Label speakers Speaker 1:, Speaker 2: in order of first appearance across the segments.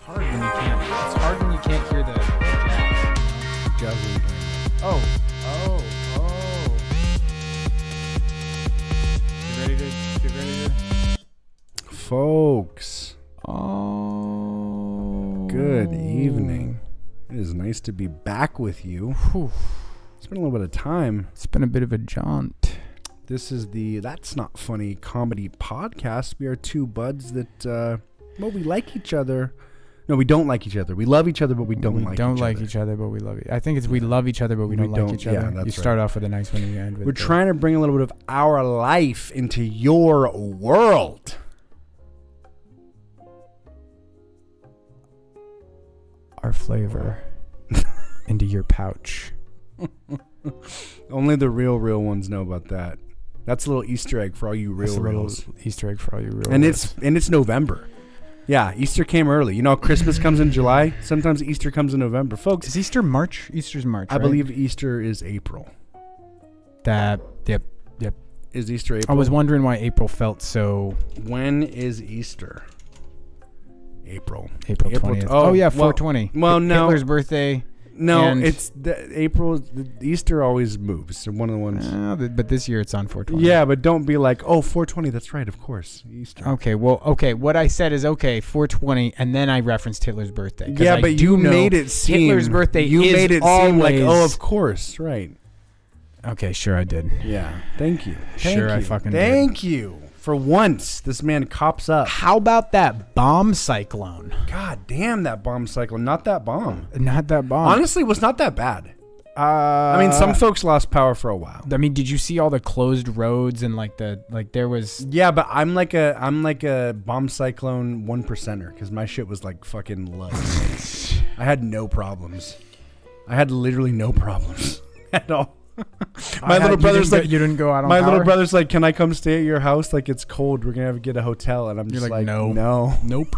Speaker 1: It's hard when you can't hear the
Speaker 2: Guzzling.
Speaker 1: Oh. Get ready to.
Speaker 2: Folks.
Speaker 1: Oh.
Speaker 2: Good evening. It is nice to be back with you.
Speaker 1: Whew.
Speaker 2: It's been a little bit of time.
Speaker 1: It's been a bit of a jaunt.
Speaker 2: This is the That's Not Funny comedy podcast. We are two buds that, we like each other. No, we don't like each other. We love each other, but we don't like each other.
Speaker 1: But we love it. I think it's we love each other, but we don't like each other.
Speaker 2: Yeah, that's
Speaker 1: you start off with a nice one and you end with
Speaker 2: We're trying to bring a little bit of our life into your world.
Speaker 1: our flavor into your pouch.
Speaker 2: Only the real ones know about that. That's a little Easter egg for all you reals.
Speaker 1: Easter egg for all you real.
Speaker 2: And it's November. Yeah, Easter came early. You know, Christmas comes in July. Sometimes Easter comes in November, folks.
Speaker 1: Is Easter March? Easter's March.
Speaker 2: I believe Easter is April.
Speaker 1: Yep.
Speaker 2: Is Easter April?
Speaker 1: I was wondering why April felt so.
Speaker 2: When is Easter? April
Speaker 1: 20th.
Speaker 2: Oh
Speaker 1: yeah, 420.
Speaker 2: Well, no.
Speaker 1: Hitler's birthday.
Speaker 2: No, it's April. Easter always moves. So one of the ones.
Speaker 1: But this year it's on 420.
Speaker 2: Yeah, but don't be like, 420. That's right, of course, Easter.
Speaker 1: Okay, what I said is 420, and then I referenced Hitler's birthday.
Speaker 2: Yeah, but you made it seem
Speaker 1: Hitler's birthday.
Speaker 2: You
Speaker 1: is
Speaker 2: made it
Speaker 1: always,
Speaker 2: seem like, of course, right?
Speaker 1: Okay, sure I did.
Speaker 2: Yeah, thank you.
Speaker 1: I fucking
Speaker 2: thank you. For once, this man cops up.
Speaker 1: How about that bomb cyclone?
Speaker 2: God damn, that bomb cyclone. Not that bomb.
Speaker 1: Not that bomb.
Speaker 2: Honestly, it was not that bad. I mean, some folks lost power for a while.
Speaker 1: I mean, did you see all the closed roads and there was?
Speaker 2: Yeah, but I'm like a bomb cyclone 1%er because my shit was like fucking low. I had no problems. I had literally no problems at all. My little brother's like,
Speaker 1: you didn't go out on
Speaker 2: my
Speaker 1: power?
Speaker 2: little brother's like, can I come stay at your house? Like, it's cold. We're gonna have to get a hotel, and I'm just like, no,
Speaker 1: nope.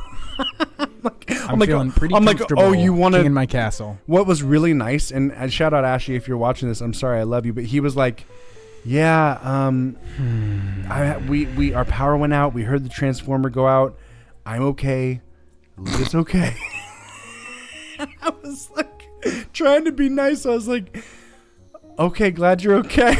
Speaker 2: I'm feeling
Speaker 1: pretty comfortable.
Speaker 2: Oh, you want to
Speaker 1: in my castle?
Speaker 2: What was really nice, and shout out Ashley if you're watching this. I'm sorry, I love you, but he was like, yeah, our power went out. We heard the transformer go out. I'm okay. It's okay. I was like trying to be nice. I was like, okay, glad you're okay.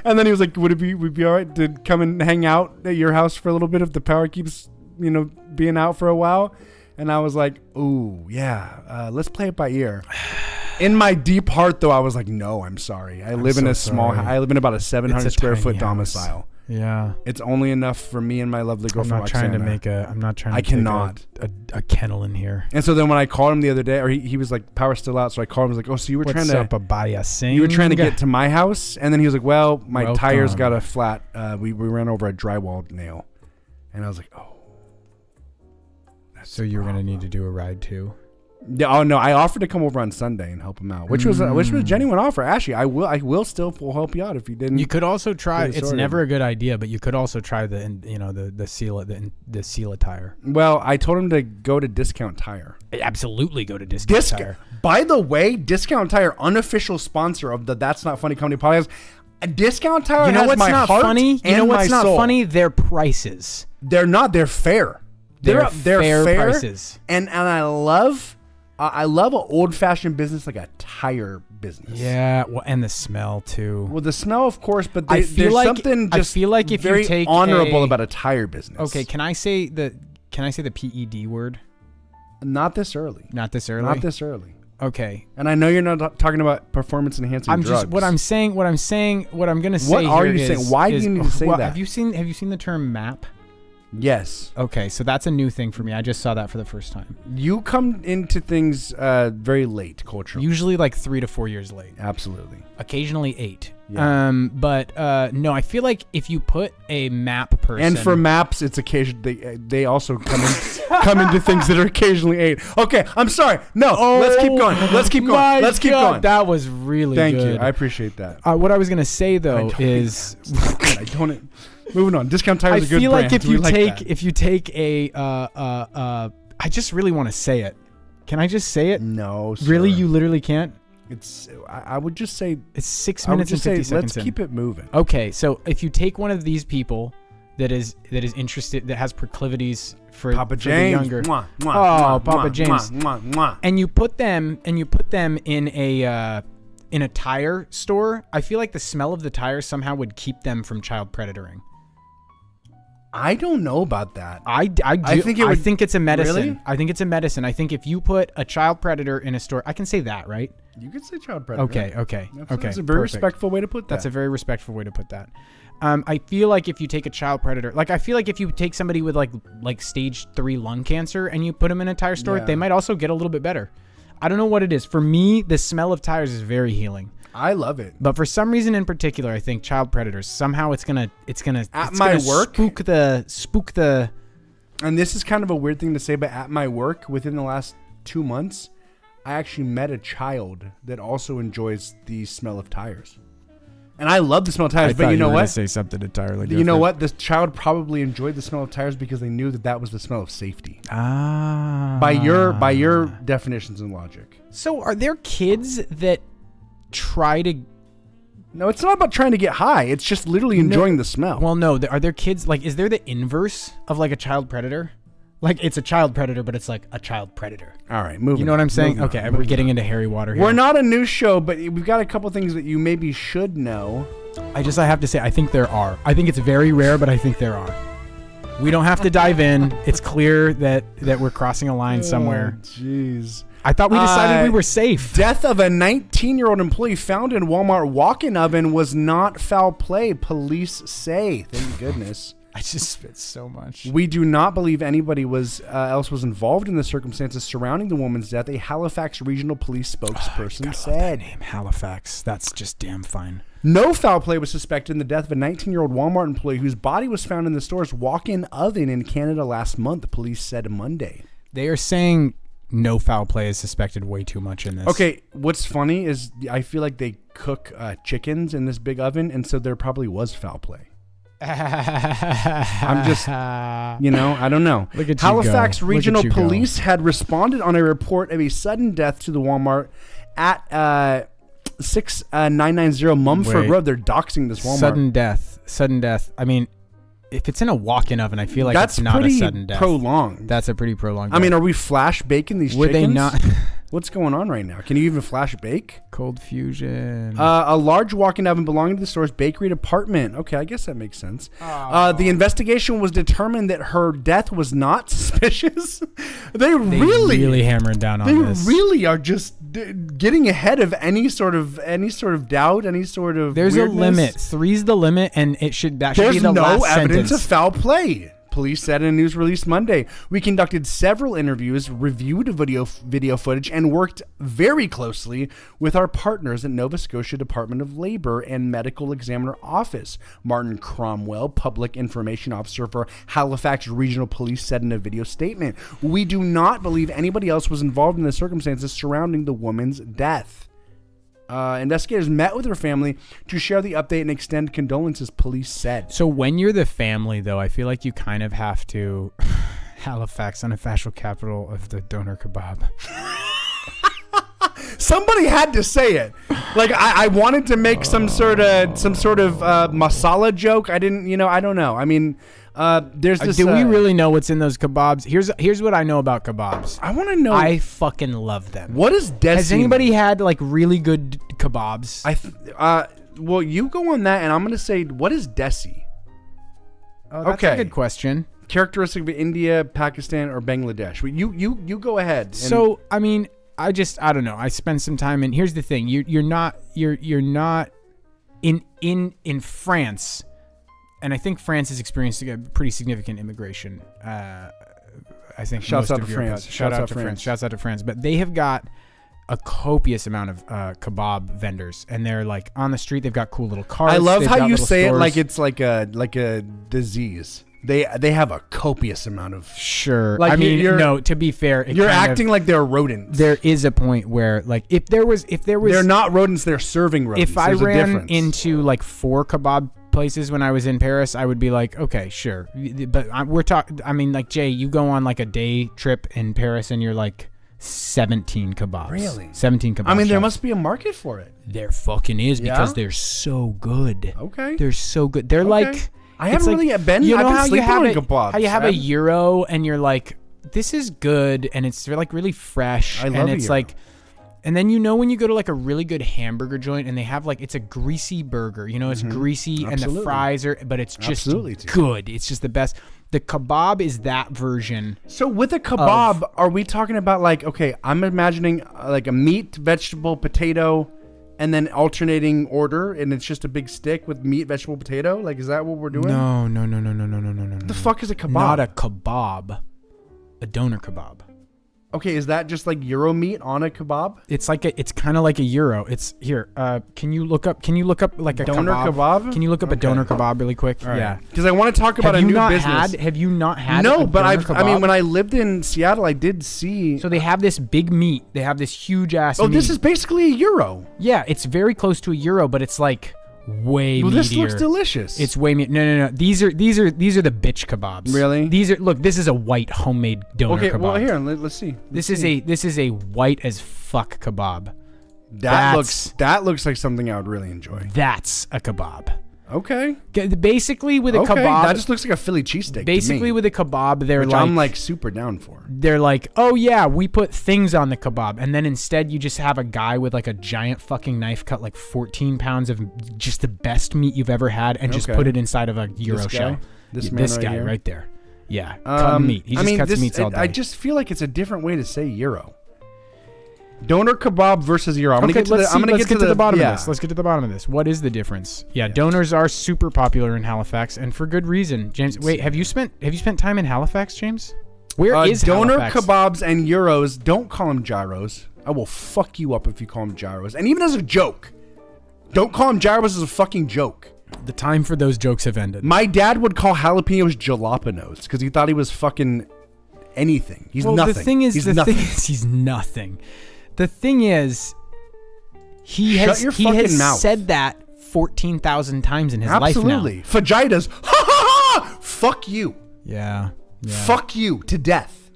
Speaker 2: And then he was like, would we be all right to come and hang out at your house for a little bit if the power keeps, being out for a while? And I was like, ooh, yeah, let's play it by ear. In my deep heart, though, I was like, no, I'm sorry. I live in about a 700 square foot domicile.
Speaker 1: Yeah.
Speaker 2: It's only enough for me and my lovely girlfriend.
Speaker 1: I'm not trying to make a kennel in here.
Speaker 2: And so then when I called him the other day, or he was like, power's still out. So I called him. I was like, so you were trying to get to my house? And then he was like, well, my tires got a flat. We ran over a drywall nail. And I was like, oh.
Speaker 1: So you're going to need to do a ride too?
Speaker 2: Yeah. Oh no! I offered to come over on Sunday and help him out, which was a genuine offer. Actually, I will still help you out if you didn't.
Speaker 1: You could also try. It's never a good idea, but you could also try the Seal tire.
Speaker 2: Well, I told him to go to Discount Tire.
Speaker 1: Absolutely, go to Discount Tire.
Speaker 2: By the way, Discount Tire, unofficial sponsor of the That's Not Funny comedy podcast. Discount Tire.
Speaker 1: You know what's not funny? You know what's not funny? Their prices.
Speaker 2: They're not. They're fair. They're fair
Speaker 1: prices.
Speaker 2: And I love an old-fashioned business like a tire business.
Speaker 1: Yeah, well, and the smell too.
Speaker 2: Well, the smell, of course, but there's something just very honorable about a tire business.
Speaker 1: Okay, can I say the PED word?
Speaker 2: Not this early.
Speaker 1: Not this early. Okay.
Speaker 2: And I know you're not talking about performance-enhancing drugs.
Speaker 1: What I'm going to say. What
Speaker 2: are you saying? Why do you need to say that?
Speaker 1: Have you seen the term MAP?
Speaker 2: Yes.
Speaker 1: Okay, so that's a new thing for me. I just saw that for the first time.
Speaker 2: You come into things very late culturally.
Speaker 1: Usually like 3 to 4 years late.
Speaker 2: Absolutely.
Speaker 1: Occasionally 8.
Speaker 2: Yeah.
Speaker 1: But no, I feel like if you put a MAP person...
Speaker 2: And for MAPs, it's occasionally... They also come into things that are occasionally 8. Okay, I'm sorry. No, let's keep going. Let's keep going.
Speaker 1: That was really good.
Speaker 2: Thank you. I appreciate that.
Speaker 1: What I was going to say, though, is...
Speaker 2: I don't... Moving on. Discount Tire is a good brand.
Speaker 1: I feel like if you take a I just really want to say it. Can I just say it?
Speaker 2: No, sir.
Speaker 1: Really? You literally can't?
Speaker 2: I would just say
Speaker 1: it's 6 minutes and 50 seconds.
Speaker 2: Let's keep it moving.
Speaker 1: Okay, so if you take one of these people that is interested, that has proclivities for
Speaker 2: Papa
Speaker 1: for
Speaker 2: James.
Speaker 1: the younger.
Speaker 2: Mwah, mwah,
Speaker 1: Oh,
Speaker 2: mwah,
Speaker 1: Papa
Speaker 2: mwah,
Speaker 1: James.
Speaker 2: mwah, mwah, mwah.
Speaker 1: And you put them in a tire store. I feel like the smell of the tires somehow would keep them from child predatoring.
Speaker 2: I don't know about that.
Speaker 1: I think it's a medicine.
Speaker 2: Really?
Speaker 1: I think it's a medicine. I think if you put a child predator in a store, I can say that, right?
Speaker 2: You could say child predator.
Speaker 1: Okay.
Speaker 2: That's a very respectful way to put that.
Speaker 1: That's a very respectful way to put that. I feel like if you take a child predator, like I feel like if you take somebody with like stage 3 lung cancer and you put them in a tire store, they might also get a little bit better. I don't know what it is. For me, the smell of tires is very healing.
Speaker 2: I love it.
Speaker 1: But for some reason in particular, I think child predators, somehow it's gonna spook the.
Speaker 2: And this is kind of a weird thing to say, but at my work, within the last 2 months, I actually met a child that also enjoys the smell of tires. And I love the smell of tires, but you know what?
Speaker 1: Say something entirely different.
Speaker 2: You know what? This child probably enjoyed the smell of tires because they knew that was the smell of safety. By your definitions and logic.
Speaker 1: So are there kids that try to?
Speaker 2: No, it's not about trying to get high. It's just literally enjoying the smell.
Speaker 1: Well, no. Are there kids is there the inverse of like a child predator? Like it's a child predator, but it's like a child predator.
Speaker 2: All right, moving.
Speaker 1: You know what I'm saying? Okay, we're getting into hairy water here.
Speaker 2: We're not a news show, but we've got a couple things that you maybe should know.
Speaker 1: I have to say, I think there are. I think it's very rare, but I think there are. We don't have to dive in. It's clear that we're crossing a line somewhere.
Speaker 2: Jeez.
Speaker 1: I thought we decided we were safe.
Speaker 2: Death of a 19-year-old employee found in Walmart walk-in oven was not foul play, police say. Thank goodness.
Speaker 1: I just spit so much.
Speaker 2: We do not believe anybody else was involved in the circumstances surrounding the woman's death, a Halifax regional police spokesperson said.
Speaker 1: That name, Halifax. That's just damn fine.
Speaker 2: No foul play was suspected in the death of a 19-year-old Walmart employee whose body was found in the store's walk-in oven in Canada last month, the police said Monday.
Speaker 1: They are saying no foul play is suspected way too much in this.
Speaker 2: Okay, what's funny is I feel like they cook chickens in this big oven, and so there probably was foul play. I'm just, I don't know.
Speaker 1: Look at
Speaker 2: Halifax
Speaker 1: you
Speaker 2: Regional
Speaker 1: go.
Speaker 2: Police had responded on a report of a sudden death to the Walmart at 6990 Mumford Road. They're doxing this Walmart.
Speaker 1: Sudden death. I mean, if it's in a walk-in oven, I feel like
Speaker 2: that's
Speaker 1: it's not a sudden death.
Speaker 2: That's pretty prolonged.
Speaker 1: That's a pretty prolonged
Speaker 2: death. I mean, are we flash baking these chickens?
Speaker 1: Would they not?
Speaker 2: What's going on right now? Can you even flash bake?
Speaker 1: Cold fusion.
Speaker 2: A large walk-in oven belonging to the store's bakery department. Okay, I guess that makes sense. The investigation was determined that her death was not suspicious. They really hammering down on this. They really are just getting ahead of any sort of doubt, any sort of
Speaker 1: There's
Speaker 2: weirdness.
Speaker 1: A limit. 3's the limit, and that should be the
Speaker 2: There's
Speaker 1: last
Speaker 2: no
Speaker 1: sentence.
Speaker 2: evidence of foul play. Police said in a news release Monday. We conducted several interviews, reviewed video footage, and worked very closely with our partners at Nova Scotia Department of Labor and Medical Examiner Office. Martin Cromwell, Public Information Officer for Halifax Regional Police, said in a video statement, "We do not believe anybody else was involved in the circumstances surrounding the woman's death." Investigators met with her family to share the update and extend condolences, police said.
Speaker 1: So when you're the family, though, I feel like you kind of have to... Halifax, unofficial capital of the doner kebab.
Speaker 2: Somebody had to say it. Like I wanted to make some sort of masala joke. I didn't, I don't know. I mean, there's this.
Speaker 1: Do we really know what's in those kebabs? Here's what I know about kebabs.
Speaker 2: I want to know.
Speaker 1: I fucking love them.
Speaker 2: What is desi?
Speaker 1: Has anybody had like really good kebabs?
Speaker 2: Well, you go on that, and I'm gonna say, what is desi?
Speaker 1: Oh, that's a good question.
Speaker 2: Characteristic of India, Pakistan, or Bangladesh. You go ahead.
Speaker 1: So I mean, I don't know. I spent some time in. Here's the thing. You're not in France, and I think France has experienced a pretty significant immigration. I think
Speaker 2: shouts out to France.
Speaker 1: Shouts out to France. But they have got a copious amount of kebab vendors, and they're like on the street. They've got cool little cars.
Speaker 2: I love how you say
Speaker 1: stores.
Speaker 2: It like it's like a disease. They have a copious amount of
Speaker 1: Like I mean, no. To be fair,
Speaker 2: you're acting like they're rodents.
Speaker 1: There is a point where, like, if there was,
Speaker 2: they're not rodents. They're serving rodents.
Speaker 1: If I ran into like 4 kebab places when I was in Paris, I would be like, okay, sure. But we're talking. I mean, like Jay, you go on like a day trip in Paris, and you're like 17 kebabs.
Speaker 2: Really?
Speaker 1: 17 kebabs.
Speaker 2: I mean, there must be a market for it.
Speaker 1: There fucking is because they're so good.
Speaker 2: Okay.
Speaker 1: They're so good. They're like.
Speaker 2: I haven't really been.
Speaker 1: You know
Speaker 2: I've been
Speaker 1: how you
Speaker 2: sleeping
Speaker 1: have
Speaker 2: on
Speaker 1: a,
Speaker 2: kebabs.
Speaker 1: how you have a gyro and you're like, this is good, and it's like really fresh,
Speaker 2: I love
Speaker 1: and
Speaker 2: a
Speaker 1: it's
Speaker 2: gyro.
Speaker 1: like, and then you know when you go to like a really good hamburger joint and they have like, it's a greasy burger, you know, it's greasy and the fries are, but it's just good. It's just the best. The kebab is that version.
Speaker 2: So with a kebab, are we talking about like, okay, I'm imagining like a meat, vegetable, potato, and then alternating order, and it's just a big stick with meat, vegetable, potato? Like, is that what we're doing?
Speaker 1: No. What
Speaker 2: the fuck is a kebab?
Speaker 1: Not a kebab. A doner kebab.
Speaker 2: Okay, is that just like Euro meat on a kebab?
Speaker 1: It's like it's kind of like a gyro. It's here. Can you look up like a
Speaker 2: doner kebab?
Speaker 1: Can you look up a doner kebab really quick?
Speaker 2: Right.
Speaker 1: Yeah.
Speaker 2: Because I want to talk about a new business.
Speaker 1: Have you not had?
Speaker 2: No,
Speaker 1: a
Speaker 2: but
Speaker 1: doner
Speaker 2: I mean,
Speaker 1: kebab?
Speaker 2: when I lived in Seattle, I did see.
Speaker 1: So they have this big meat. They have this huge ass.
Speaker 2: Oh,
Speaker 1: meat.
Speaker 2: this is basically a Euro.
Speaker 1: Yeah, it's very close to a gyro, but it's like way meatier.
Speaker 2: This looks delicious.
Speaker 1: It's way meat. No. These are the bitch kebabs.
Speaker 2: Really?
Speaker 1: This is a white homemade doner kebab.
Speaker 2: Okay, well here, let's see.
Speaker 1: This is a white as fuck kebab.
Speaker 2: That looks like something I would really enjoy.
Speaker 1: That's a kebab.
Speaker 2: Okay.
Speaker 1: Basically with a kebab,
Speaker 2: that just looks like a Philly cheesesteak.
Speaker 1: Basically with a kebab, they're
Speaker 2: which
Speaker 1: like,
Speaker 2: I'm like super down for.
Speaker 1: They're like, oh yeah, we put things on the kebab, and then instead you just have a guy with like a giant fucking knife cut like 14 pounds of just the best meat you've ever had, and just put it inside of a gyro shell. This guy right there. Yeah, cutting meat. He just cuts meats all day.
Speaker 2: I just feel like it's a different way to say gyro. Doner kebab versus gyro. I'm gonna get to the
Speaker 1: bottom of this. Let's get to the bottom of this. What is the difference? Yeah, doners are super popular in Halifax, and for good reason. James, wait, have you spent time in Halifax, James? Where is
Speaker 2: doner
Speaker 1: Halifax?
Speaker 2: kebabs and gyros? Don't call them gyros. I will fuck you up if you call them gyros. And even as a joke, don't call them gyros as a fucking joke.
Speaker 1: The time for those jokes have ended.
Speaker 2: My dad would call jalapenos jalapenos because he thought he was fucking anything. He's nothing.
Speaker 1: The thing is, he's nothing. The thing is, he has said that 14,000 times in his life now.
Speaker 2: Absolutely. Fajitas. Ha ha ha! Fuck you.
Speaker 1: Yeah.
Speaker 2: Fuck you to death.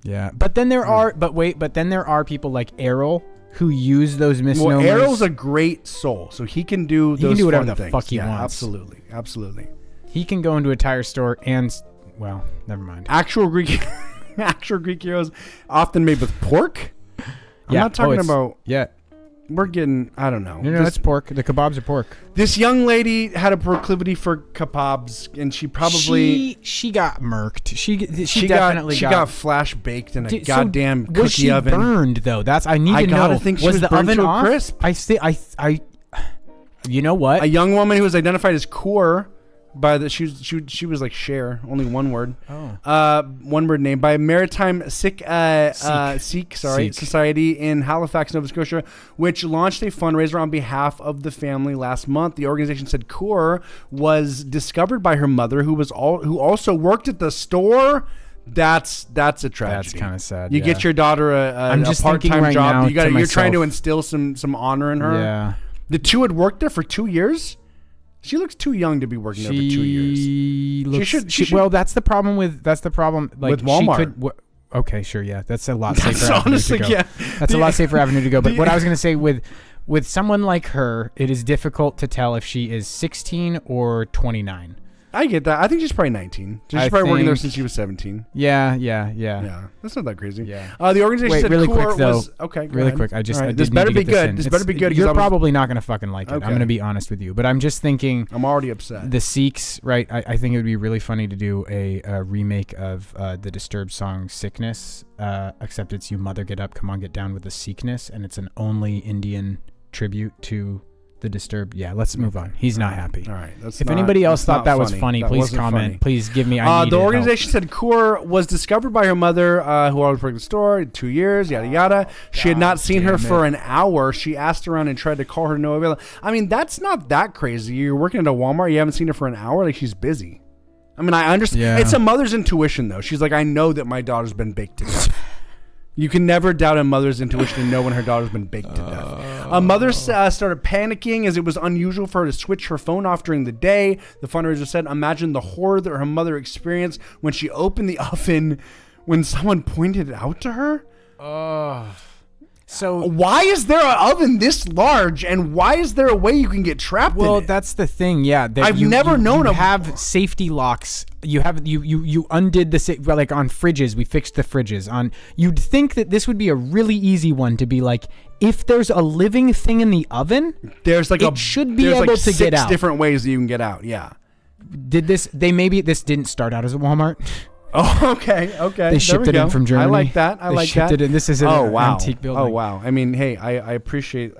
Speaker 1: Yeah. But then there are people like Errol who use those misnomers.
Speaker 2: Well, Errol's a great soul, so he can do those
Speaker 1: He can do whatever the
Speaker 2: things.
Speaker 1: fuck he wants.
Speaker 2: Absolutely.
Speaker 1: He can go into a tire store and, well, never mind.
Speaker 2: Actual Greek gyros often made with pork. I'm not talking about.
Speaker 1: Yeah.
Speaker 2: We're getting. I don't know.
Speaker 1: No, it's pork. The kebabs are pork.
Speaker 2: This young lady had a proclivity for kebabs, and she probably
Speaker 1: she got murked. She definitely
Speaker 2: got flash baked in a goddamn cookie
Speaker 1: was she
Speaker 2: oven.
Speaker 1: Burned though? I need to know.
Speaker 2: I gotta think she was
Speaker 1: the
Speaker 2: burned
Speaker 1: oven
Speaker 2: to a
Speaker 1: off?
Speaker 2: crisp.
Speaker 1: You know what?
Speaker 2: A young woman who was identified as Kaur by the she was like Cher, only one word. One word name by a Maritime Sikh Society in Halifax, Nova Scotia, which launched a fundraiser on behalf of the family last month. The organization said Kaur was discovered by her mother, who also worked at the store. That's a tragedy.
Speaker 1: That's kind of sad.
Speaker 2: You get your daughter a part-time job. You're trying to instill some honor in her.
Speaker 1: Yeah.
Speaker 2: The two had worked there for 2 years. She looks too young to be working there for 2 years.
Speaker 1: Well, that's the problem. Like,
Speaker 2: with Walmart.
Speaker 1: Okay, sure, yeah, that's a lot safer avenue to go. That's a lot safer avenue to go. But what I was going to say with someone like her, it is difficult to tell if she is 16 or 29.
Speaker 2: I get that. I think she's probably 19. She's probably working there since she was 17.
Speaker 1: Yeah.
Speaker 2: That's not that crazy.
Speaker 1: Yeah.
Speaker 2: The organization said
Speaker 1: really
Speaker 2: Kaur
Speaker 1: quick though.
Speaker 2: was okay.
Speaker 1: Really quick.
Speaker 2: This better be good. This better be good.
Speaker 1: You're probably not gonna fucking like it.
Speaker 2: Okay.
Speaker 1: I'm gonna be honest with you, but I'm just thinking.
Speaker 2: I'm already upset.
Speaker 1: The Sikhs, right? I think it would be really funny to do a remake of the Disturbed song "Sickness," except it's "You Mother Get Up, Come On Get Down" with the Sickness, and it's an only Indian tribute to the Disturbed. Yeah, let's move on. He's not happy.
Speaker 2: All right.
Speaker 1: If anybody else thought that was funny, please comment.
Speaker 2: Funny.
Speaker 1: Please give me.
Speaker 2: The organization said Kaur was discovered by her mother, who always worked at the store, 2 years, yada yada. She had not seen her for an hour. She asked around and tried to call her, no avail. I mean, that's not that crazy. You're working at a Walmart, you haven't seen her for an hour, like she's busy. I mean, I understand. Yeah. It's a mother's intuition, though. She's like, I know that my daughter's been baked to death. You can never doubt a mother's intuition to know when her daughter's been baked to death. A mother started panicking as it was unusual for her to switch her phone off during the day. The fundraiser said, imagine the horror that her mother experienced when she opened the oven when someone pointed it out to her.
Speaker 1: So
Speaker 2: why is there an oven this large, and why is there a way you can get trapped in it?
Speaker 1: Well, that's the thing. Yeah,
Speaker 2: I've never known
Speaker 1: you
Speaker 2: a-
Speaker 1: have safety locks. You undid the like on fridges. We fixed the fridges. You'd think that this would be a really easy one to be like, if there's a living thing in the oven,
Speaker 2: there's like
Speaker 1: it should be able to get out.
Speaker 2: 6 different ways that you can get out. Yeah.
Speaker 1: This didn't start out as a Walmart.
Speaker 2: Oh, okay.
Speaker 1: They shipped it in from Germany.
Speaker 2: I like that.
Speaker 1: They shipped it in. This is an antique building.
Speaker 2: Oh wow. I mean, hey, I appreciate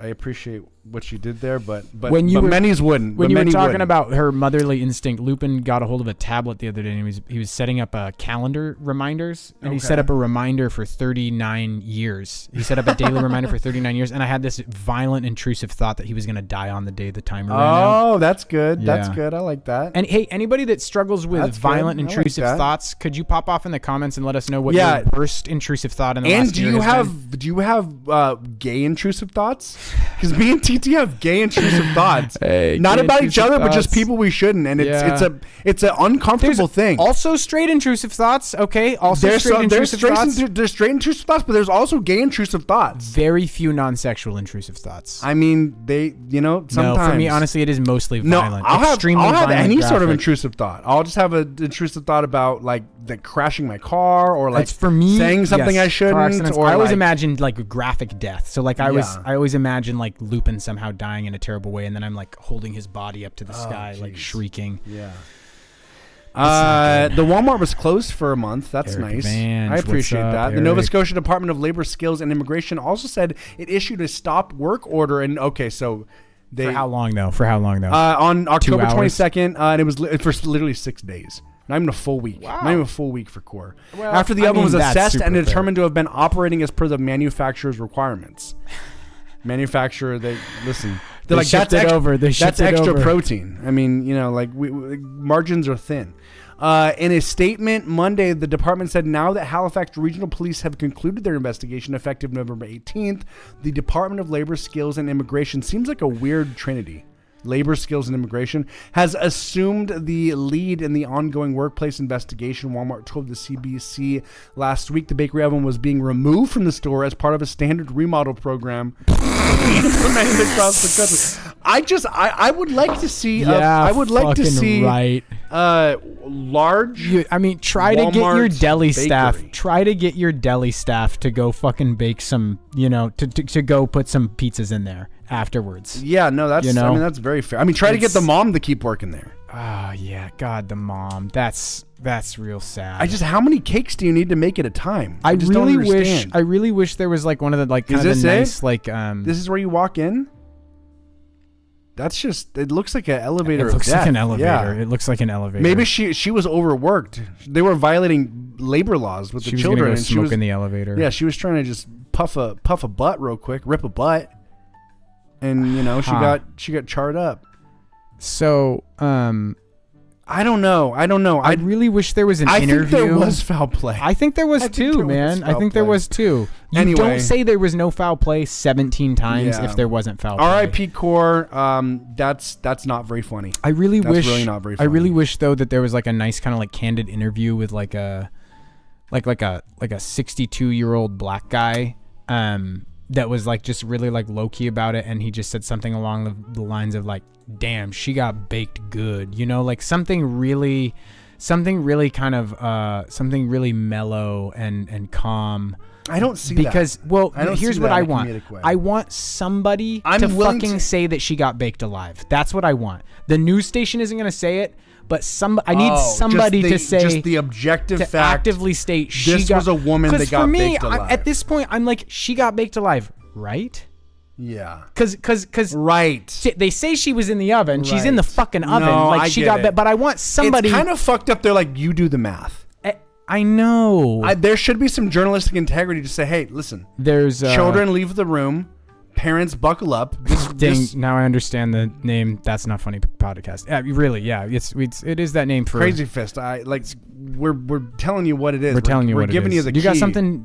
Speaker 2: what you did there, but
Speaker 1: when
Speaker 2: many's wouldn't.
Speaker 1: When you were talking
Speaker 2: wouldn't.
Speaker 1: about her motherly instinct, Lupin got a hold of a tablet the other day, and he was setting up calendar reminders, and he set up a reminder for 39 years. He set up a daily reminder for 39 years, and I had this violent, intrusive thought that he was going to die on the day the timer ran out.
Speaker 2: Oh, that's good.
Speaker 1: Yeah.
Speaker 2: That's good. I like that.
Speaker 1: And hey, anybody that struggles with
Speaker 2: That's
Speaker 1: violent,
Speaker 2: good. I like
Speaker 1: intrusive
Speaker 2: that.
Speaker 1: thoughts, could you pop off in the comments and let us know what your worst intrusive thought in the last year has been?
Speaker 2: Do you have gay intrusive thoughts? Because me and TT have gay intrusive thoughts,
Speaker 1: Hey,
Speaker 2: not
Speaker 1: gay
Speaker 2: about each other, but just
Speaker 1: thoughts.
Speaker 2: people we shouldn't, and it's an uncomfortable thing.
Speaker 1: Also, straight intrusive thoughts. Okay. Also,
Speaker 2: There's
Speaker 1: straight intrusive thoughts.
Speaker 2: there's straight intrusive thoughts, but there's also gay intrusive thoughts.
Speaker 1: Very few non-sexual intrusive thoughts.
Speaker 2: I mean, sometimes.
Speaker 1: No, for me, honestly, it is mostly violent.
Speaker 2: I'll have
Speaker 1: Extremely
Speaker 2: any
Speaker 1: violent,
Speaker 2: sort of
Speaker 1: graphic.
Speaker 2: intrusive thought. I'll just have an intrusive thought about like crashing my car or like
Speaker 1: It's for me
Speaker 2: saying something
Speaker 1: yes,
Speaker 2: I shouldn't.
Speaker 1: car accidents.
Speaker 2: Or
Speaker 1: I always
Speaker 2: like,
Speaker 1: imagined like graphic death. So like I
Speaker 2: Yeah.
Speaker 1: always imagine like Lupin somehow dying in a terrible way, and then I'm like holding his body up to the sky, like
Speaker 2: geez.
Speaker 1: shrieking.
Speaker 2: Yeah. The Walmart was closed for a month. That's
Speaker 1: Eric
Speaker 2: nice.
Speaker 1: Vange,
Speaker 2: I appreciate
Speaker 1: what's up,
Speaker 2: that. The Nova
Speaker 1: Eric?
Speaker 2: Scotia Department of Labor, Skills, and Immigration also said it issued a stop work order. And okay, so they
Speaker 1: For how long though?
Speaker 2: on October
Speaker 1: 2 hours?
Speaker 2: 22nd, and it was for literally 6 days. Not even a full week.
Speaker 1: Wow.
Speaker 2: Not even a full week for Core.
Speaker 1: Well,
Speaker 2: After the
Speaker 1: I
Speaker 2: oven
Speaker 1: mean,
Speaker 2: was
Speaker 1: that's
Speaker 2: assessed and
Speaker 1: super
Speaker 2: determined to have been operating as per the manufacturer's requirements. Manufacturer, listen. They're like,
Speaker 1: shipped
Speaker 2: that's
Speaker 1: it over. They shipped
Speaker 2: that's
Speaker 1: it
Speaker 2: extra
Speaker 1: over.
Speaker 2: protein. I mean, like margins are thin. In a statement Monday, the department said now that Halifax Regional Police have concluded their investigation effective November 18th, the Department of Labor, Skills, and Immigration seems like a weird trinity. Labor, Skills, and Immigration has assumed the lead in the ongoing workplace investigation. Walmart told the CBC last week the bakery oven was being removed from the store as part of a standard remodel program implemented across the country. I would like to see. I would like to see.
Speaker 1: Right.
Speaker 2: Large.
Speaker 1: Try to get your
Speaker 2: Walmart
Speaker 1: deli
Speaker 2: bakery.
Speaker 1: staff. Try to get your deli staff to go fucking bake some. To go put some pizzas in there afterwards.
Speaker 2: Yeah, no, that's. I mean, that's very fair. Try to get the mom to keep working there.
Speaker 1: Oh yeah, God, the mom. That's real sad.
Speaker 2: How many cakes do you need to make at a time?
Speaker 1: I
Speaker 2: just don't
Speaker 1: really
Speaker 2: understand.
Speaker 1: wish there was like one of the like kind
Speaker 2: Is
Speaker 1: of the
Speaker 2: this
Speaker 1: nice
Speaker 2: it?
Speaker 1: like
Speaker 2: This is where you walk in. That's just. It looks like an elevator.
Speaker 1: It looks like an
Speaker 2: of death.
Speaker 1: elevator.
Speaker 2: Yeah.
Speaker 1: It looks like an elevator.
Speaker 2: Maybe she was overworked. They were violating labor laws with
Speaker 1: she
Speaker 2: the
Speaker 1: was
Speaker 2: children.
Speaker 1: gonna go
Speaker 2: And
Speaker 1: smoke in the elevator.
Speaker 2: Yeah, she was trying to just puff a butt real quick, rip a butt, and she got charred up.
Speaker 1: So
Speaker 2: I don't know.
Speaker 1: I really wish there was an
Speaker 2: I
Speaker 1: interview.
Speaker 2: think there was foul play.
Speaker 1: I think there was
Speaker 2: I think
Speaker 1: too,
Speaker 2: there was
Speaker 1: man. I
Speaker 2: foul
Speaker 1: think there
Speaker 2: play.
Speaker 1: was too. You
Speaker 2: Anyway.
Speaker 1: don't say there was no foul play 17 times
Speaker 2: Yeah.
Speaker 1: if there wasn't foul play.
Speaker 2: R.I.P. Core. That's not very funny.
Speaker 1: I really
Speaker 2: That's
Speaker 1: wish.
Speaker 2: really not very
Speaker 1: I really
Speaker 2: funny.
Speaker 1: wish though that there was like a nice kind of like candid interview with like a 62-year-old black guy that was like just really like low key about it, and he just said something along the lines of like, "Damn, she got baked good," like something really kind of something really mellow and calm.
Speaker 2: I don't see
Speaker 1: because
Speaker 2: that.
Speaker 1: well,
Speaker 2: I don't
Speaker 1: here's
Speaker 2: see
Speaker 1: what
Speaker 2: that
Speaker 1: I
Speaker 2: in a
Speaker 1: want.
Speaker 2: comedic way.
Speaker 1: I want somebody
Speaker 2: I'm
Speaker 1: to
Speaker 2: willing
Speaker 1: fucking
Speaker 2: to-
Speaker 1: say that she got baked alive. That's what I want. The news station isn't going to say it, but I need somebody to say
Speaker 2: just the objective
Speaker 1: to
Speaker 2: fact.
Speaker 1: actively state she
Speaker 2: this
Speaker 1: got,
Speaker 2: was a woman that
Speaker 1: 'cause
Speaker 2: got
Speaker 1: for me,
Speaker 2: baked alive.
Speaker 1: at this point, I'm like, she got baked alive, right?
Speaker 2: Yeah.
Speaker 1: Because
Speaker 2: Right.
Speaker 1: they say she was in the oven. She's in the
Speaker 2: Right.
Speaker 1: fucking oven.
Speaker 2: No,
Speaker 1: like
Speaker 2: I
Speaker 1: she
Speaker 2: get
Speaker 1: got,
Speaker 2: it.
Speaker 1: but I want somebody.
Speaker 2: It's kind of fucked up. They're like, you do the math.
Speaker 1: I know.
Speaker 2: There should be some journalistic integrity to say, hey, listen,
Speaker 1: There's
Speaker 2: children leave the room, parents buckle up.
Speaker 1: Now I understand the name. That's Not Funny podcast. Really, yeah. It is that name for
Speaker 2: Crazy Fist. We're telling you what it is.
Speaker 1: We're telling you what it is.
Speaker 2: We're giving you the
Speaker 1: You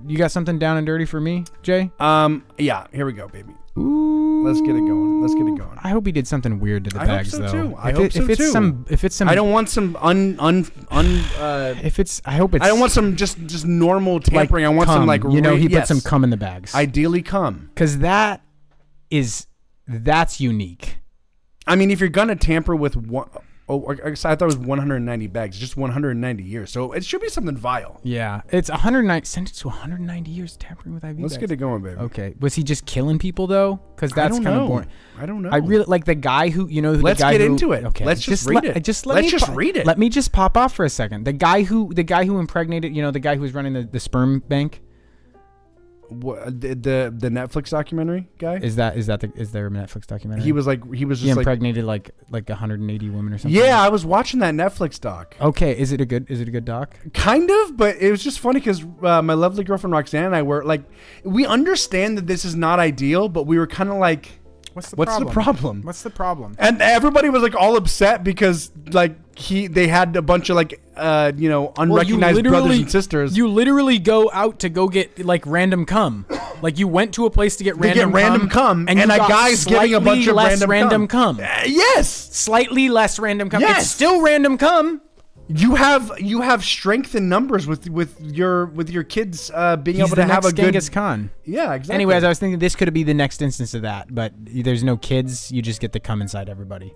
Speaker 2: key.
Speaker 1: got something down and dirty for me, Jay?
Speaker 2: Yeah. Here we go, baby.
Speaker 1: Ooh.
Speaker 2: Let's get it going. Let's get it going.
Speaker 1: I hope he did something weird to the bags, though.
Speaker 2: I hope so too.
Speaker 1: If it's some,
Speaker 2: I don't want some
Speaker 1: if it's, I hope it's.
Speaker 2: I don't want some just normal tampering.
Speaker 1: Like
Speaker 2: I want
Speaker 1: cum.
Speaker 2: some like
Speaker 1: he put some cum in the bags.
Speaker 2: Ideally, cum.
Speaker 1: Because that's unique.
Speaker 2: I mean, if you're gonna tamper with one. Oh, I thought it was 190 bags, just 190 years. So it should be something vile.
Speaker 1: Yeah, it's 190. Sentenced to 190 years tampering with IV bags.
Speaker 2: Let's get it going, baby.
Speaker 1: Okay, was he just killing people though? Because that's kind of boring.
Speaker 2: I don't know.
Speaker 1: I really like the guy who
Speaker 2: Let's get into it.
Speaker 1: Okay,
Speaker 2: let's just read it. Let's just read it.
Speaker 1: Let me just pop off for a second. The guy who impregnated, the guy who was running the sperm bank.
Speaker 2: What, the Netflix documentary guy?
Speaker 1: Is there a Netflix documentary?
Speaker 2: He was just
Speaker 1: impregnated like 180 women or something.
Speaker 2: Yeah, I was watching that Netflix doc.
Speaker 1: Okay, is it a good doc?
Speaker 2: Kind of, but it was just funny because my lovely girlfriend Roxanne and I were like, we understand that this is not ideal, but we were kind of like, What's the problem?
Speaker 1: What's the problem?
Speaker 2: And everybody was like all upset because like they had a bunch of like unrecognized brothers and sisters.
Speaker 1: You literally go out to go get like random cum. Like you went to a place to get random cum,
Speaker 2: and a guy's giving a bunch of random cum. Yes,
Speaker 1: slightly less random cum.
Speaker 2: Yes.
Speaker 1: It's still random cum.
Speaker 2: You have strength in numbers with your kids being able to have a good
Speaker 1: Genghis Khan.
Speaker 2: Yeah, exactly.
Speaker 1: Anyways, I was thinking this could be the next instance of that, but there's no kids. You just get the cum inside everybody.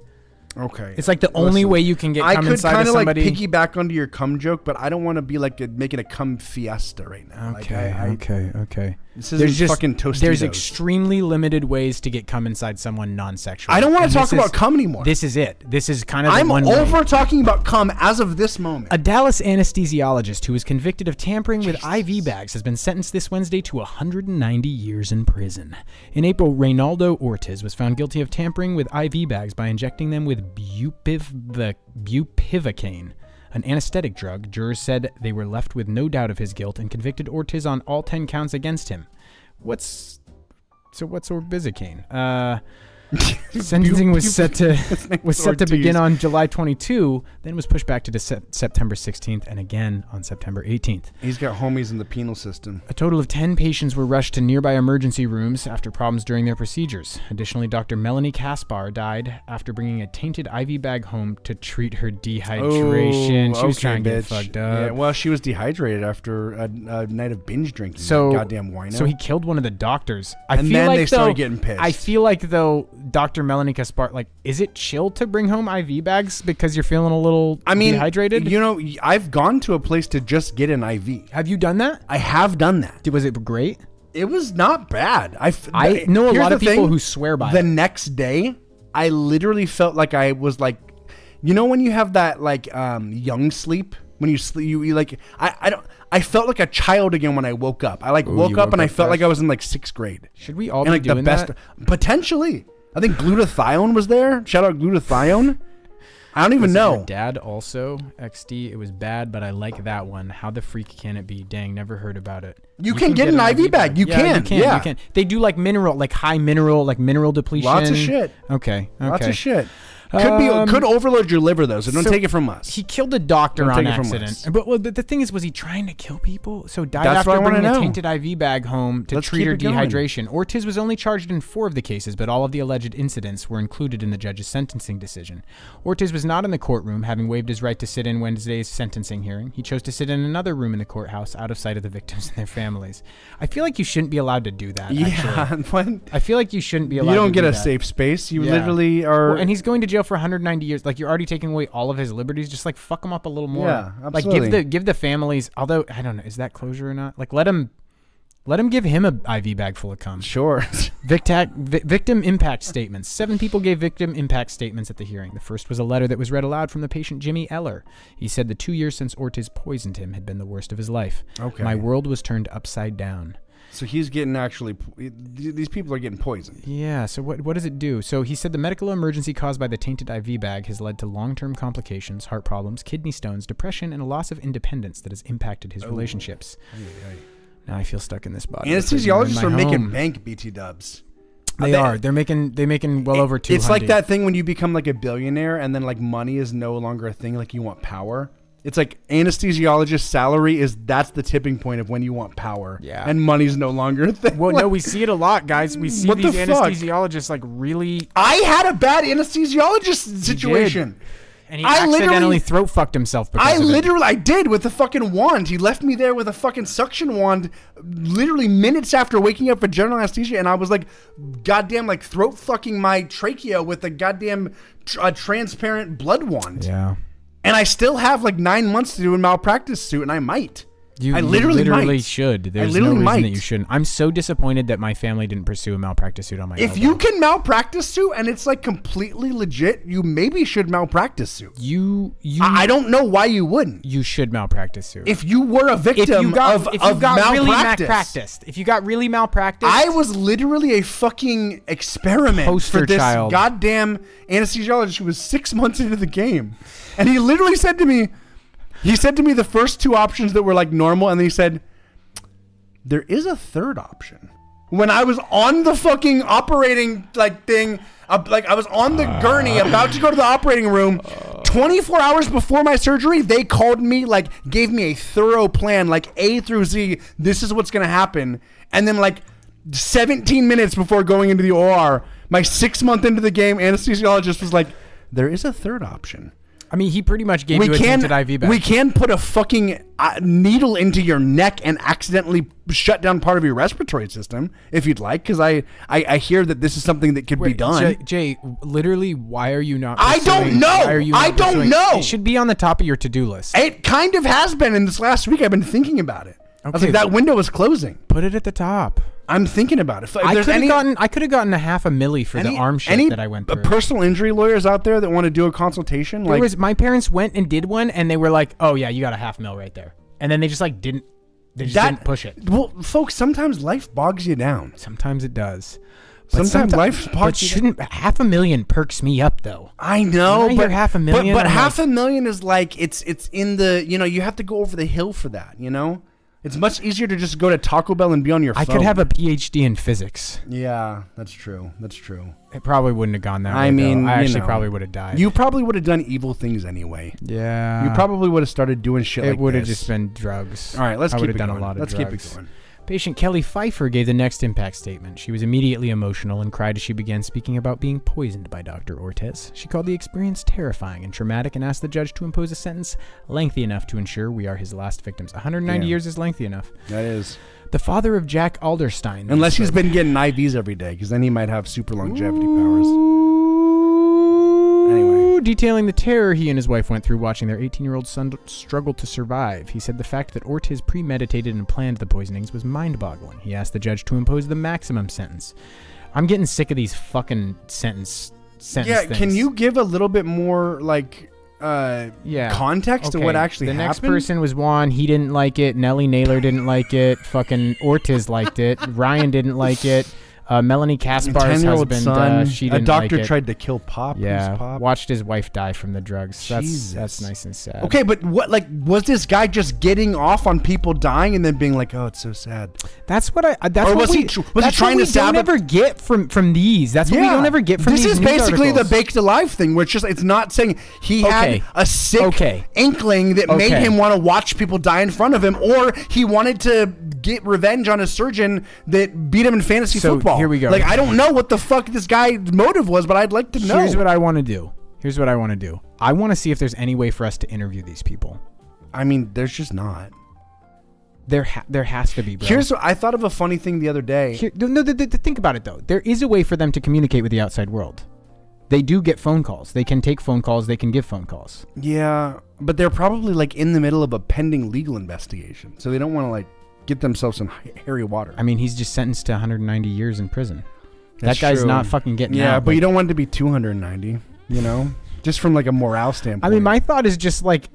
Speaker 2: Okay.
Speaker 1: It's like the only way you can get cum inside of somebody.
Speaker 2: I could kind of like piggyback onto your cum joke, but I don't want to be like making a cum fiesta right now.
Speaker 1: Okay.
Speaker 2: This isn't fucking Tostitos.
Speaker 1: There's extremely limited ways to get cum inside someone non-sexually.
Speaker 2: I don't want to talk about cum anymore.
Speaker 1: This is it. This is kind of
Speaker 2: I'm over talking about cum as of this moment.
Speaker 1: A Dallas anesthesiologist who was convicted of tampering with IV bags has been sentenced this Wednesday to 190 years in prison. In April, Reynaldo Ortiz was found guilty of tampering with IV bags by injecting them with bupivacaine, an anesthetic drug. Jurors said they were left with no doubt of his guilt and convicted Ortiz on all 10 counts against him. What's orbizacaine? Sentencing was set to begin on July 22, then was pushed back to September 16th and again on September 18th.
Speaker 2: He's got homies in the penal system.
Speaker 1: A total of 10 patients were rushed to nearby emergency rooms after problems during their procedures. Additionally, Dr. Melanie Kaspar died after bringing a tainted IV bag home to treat her dehydration. She was trying to get fucked up.
Speaker 2: Yeah, well, she was dehydrated after a night of binge drinking.
Speaker 1: So,
Speaker 2: goddamn wino.
Speaker 1: So he killed one of the doctors.
Speaker 2: And then they started getting pissed.
Speaker 1: I feel like, though, Dr. Melanie Kaspar, like, is it chill to bring home IV bags because you're feeling a little dehydrated?
Speaker 2: I've gone to a place to just get an IV.
Speaker 1: Have you done that?
Speaker 2: I have done that.
Speaker 1: Was it great?
Speaker 2: It was not bad.
Speaker 1: I know a lot of people who swear by it.
Speaker 2: The next day, I literally felt like I was like, when you have that like young sleep, when you sleep, you like, I felt like a child again when I woke up. I woke up and I felt like I was in like 6th grade.
Speaker 1: Should we all be doing that?
Speaker 2: Potentially. I think glutathione was there. Shout out glutathione. I don't even know.
Speaker 1: Your dad also, XD, it was bad, but I like that one. How the freak can it be? Dang, never heard about it.
Speaker 2: You can get an IV bag. You can.
Speaker 1: You can. They do like high mineral depletion.
Speaker 2: Lots of shit.
Speaker 1: Okay.
Speaker 2: Lots of shit. Could overload your liver though, so don't take it from us.
Speaker 1: He killed a doctor on accident. But the thing is, was he trying to kill people? So died
Speaker 2: That's
Speaker 1: after bringing a tainted IV bag home to treat her dehydration.
Speaker 2: Going.
Speaker 1: Ortiz was only charged in 4 of the cases, but all of the alleged incidents were included in the judge's sentencing decision. Ortiz was not in the courtroom, having waived his right to sit in Wednesday's sentencing hearing. He chose to sit in another room in the courthouse, out of sight of the victims and their families. I feel like you shouldn't be allowed to do that.
Speaker 2: Yeah,
Speaker 1: I feel like you shouldn't be allowed.
Speaker 2: You don't get a safe space. You literally are.
Speaker 1: Well, and he's going to jail for 190 years. Like, you're already taking away all of his liberties. Just like fuck him up a little more.
Speaker 2: Yeah, absolutely.
Speaker 1: Like give the families. Although I don't know, is that closure or not? Like let him give him a IV bag full of cum.
Speaker 2: Sure.
Speaker 1: Victim impact statements. 7 people gave victim impact statements at the hearing. The first was a letter that was read aloud from the patient Jimmy Eller. He said the 2 years since Ortiz poisoned him had been the worst of his life.
Speaker 2: Okay.
Speaker 1: My world was turned upside down.
Speaker 2: So he's getting these people are getting poisoned.
Speaker 1: Yeah, so what does it do? So he said the medical emergency caused by the tainted IV bag has led to long-term complications, heart problems, kidney stones, depression, and a loss of independence that has impacted his relationships. Now I feel stuck in this body.
Speaker 2: Anesthesiologists are making bank, BT dubs.
Speaker 1: They are. They're making well over 200.
Speaker 2: It's like that thing when you become like a billionaire and then like money is no longer a thing. Like you want power. It's like anesthesiologist salary that's the tipping point of when you want power.
Speaker 1: Yeah.
Speaker 2: And money's no longer a thing.
Speaker 1: Well, no, we see it a lot, guys. We see
Speaker 2: What
Speaker 1: these
Speaker 2: the fuck?
Speaker 1: anesthesiologists like really.
Speaker 2: I had a bad anesthesiologist situation.
Speaker 1: And he
Speaker 2: I
Speaker 1: accidentally
Speaker 2: literally-
Speaker 1: throat fucked himself because of it.
Speaker 2: I did with the fucking wand. He left me there with a fucking suction wand literally minutes after waking up for general anesthesia. And I was like, goddamn, like throat fucking my trachea with a goddamn transparent blood wand.
Speaker 1: Yeah.
Speaker 2: And I still have like 9 months to do a malpractice suit, and I might.
Speaker 1: You
Speaker 2: literally
Speaker 1: literally
Speaker 2: might.
Speaker 1: should. There's no
Speaker 2: literally
Speaker 1: reason
Speaker 2: might.
Speaker 1: that you shouldn't. I'm so disappointed that my family didn't pursue a malpractice suit on my
Speaker 2: If
Speaker 1: elbow.
Speaker 2: you can malpractice sue and it's like completely legit, you maybe should malpractice sue. I don't know why you wouldn't.
Speaker 1: You should malpractice sue.
Speaker 2: If you were a victim of
Speaker 1: really
Speaker 2: malpractice.
Speaker 1: If you got really malpracticed.
Speaker 2: I was literally a fucking experiment
Speaker 1: Poster
Speaker 2: for this
Speaker 1: child.
Speaker 2: goddamn anesthesiologist who was 6 months into the game. And he literally said to me, the first two options that were like normal, and then he said, there is a third option. When I was on the fucking operating like thing, like I was on the gurney about to go to the operating room, 24 hours before my surgery, they called me, like gave me a thorough plan, like A through Z, this is what's going to happen. And then like 17 minutes before going into the OR, my 6 month into the game anesthesiologist was like, there is a third option.
Speaker 1: I mean, he pretty much gave you a tinted IV bag.
Speaker 2: We can put a fucking needle into your neck and accidentally shut down part of your respiratory system if you'd like, because I hear that this is something that could be done.
Speaker 1: Jay, literally, why are you not
Speaker 2: I don't know. I don't know.
Speaker 1: It should be on the top of your to-do list.
Speaker 2: It kind of has been in this last week. I've been thinking about it. I was like, that window is closing.
Speaker 1: Put it at the top.
Speaker 2: I'm thinking about it. If
Speaker 1: I could have gotten a $500,000 for the arm shit that I went through.
Speaker 2: Personal injury lawyers out there that want to do a consultation?
Speaker 1: My parents went and did one, and they were like, "Oh yeah, you got a $500,000 right there," and then they just like didn't push it.
Speaker 2: Well, folks, sometimes life bogs you down.
Speaker 1: Sometimes it does.
Speaker 2: Sometimes life bogs you down.
Speaker 1: But $500,000 perks me up though.
Speaker 2: I know,
Speaker 1: but $500,000.
Speaker 2: But $500,000 is like it's in the you have to go over the hill for that. It's much easier to just go to Taco Bell and be on your phone.
Speaker 1: I could have a PhD in physics.
Speaker 2: Yeah, that's true.
Speaker 1: It probably wouldn't have gone that way. I actually probably would have died.
Speaker 2: You probably would have done evil things anyway.
Speaker 1: Yeah.
Speaker 2: You probably would have started doing shit like this.
Speaker 1: It would have just been drugs.
Speaker 2: All right, let's keep it going.
Speaker 1: Done a lot of
Speaker 2: let's
Speaker 1: drugs.
Speaker 2: keep it going.
Speaker 1: Patient Kelly Pfeiffer gave the next impact statement. She was immediately emotional and cried as she began speaking about being poisoned by Dr. Ortiz. She called the experience terrifying and traumatic and asked the judge to impose a sentence lengthy enough to ensure we are his last victims. 190 years is lengthy enough.
Speaker 2: That is.
Speaker 1: The father of Jack Alderstein.
Speaker 2: Unless he's been getting IVs every day, because then he might have super longevity powers. Anyway.
Speaker 1: Detailing the terror he and his wife went through watching their 18-year-old son struggle to survive. He said the fact that Ortiz premeditated and planned the poisonings was mind-boggling. He asked the judge to impose the maximum sentence. I'm getting sick of these fucking sentence things.
Speaker 2: Can you give a little bit more context to what actually happened? The next
Speaker 1: person was Juan. He didn't like it. Nellie Naylor didn't like it. Fucking Ortiz liked it. Ryan didn't like it. Melanie Kaspar's husband,
Speaker 2: son,
Speaker 1: she didn't
Speaker 2: a doctor
Speaker 1: like it.
Speaker 2: tried to kill Pop.
Speaker 1: Yeah,
Speaker 2: Pop?
Speaker 1: watched his wife die from the drugs.
Speaker 2: Jesus.
Speaker 1: That's nice and sad.
Speaker 2: Okay, but what was this guy just getting off on people dying and then being like, "Oh, it's so sad"?
Speaker 1: That's what I. That's
Speaker 2: or
Speaker 1: what
Speaker 2: was he trying to sabotage?
Speaker 1: Don't ever get from these. That's what we don't ever get from these.
Speaker 2: This is
Speaker 1: news
Speaker 2: basically
Speaker 1: articles.
Speaker 2: the baked alive thing, where it's not saying he had a sick inkling that made him want to watch people die in front of him, or he wanted to get revenge on a surgeon that beat him in fantasy football.
Speaker 1: Here we go.
Speaker 2: Like, I don't know what the fuck this guy's motive was, but I'd like to know.
Speaker 1: Here's what I want to do. I want to see if there's any way for us to interview these people.
Speaker 2: I mean, there's just not.
Speaker 1: There has to be, bro.
Speaker 2: Here's what I thought of a funny thing the other day.
Speaker 1: Think about it, though. There is a way for them to communicate with the outside world. They do get phone calls. They can take phone calls. They can give phone calls.
Speaker 2: Yeah, but they're probably like in the middle of a pending legal investigation, so they don't want to like get themselves in hairy water.
Speaker 1: I mean, he's just sentenced to 190 years in prison.
Speaker 2: That's
Speaker 1: that guy's
Speaker 2: true.
Speaker 1: Not fucking getting out.
Speaker 2: Yeah, but you don't want it to be 290, just from like a morale standpoint.
Speaker 1: I mean, my thought is just like,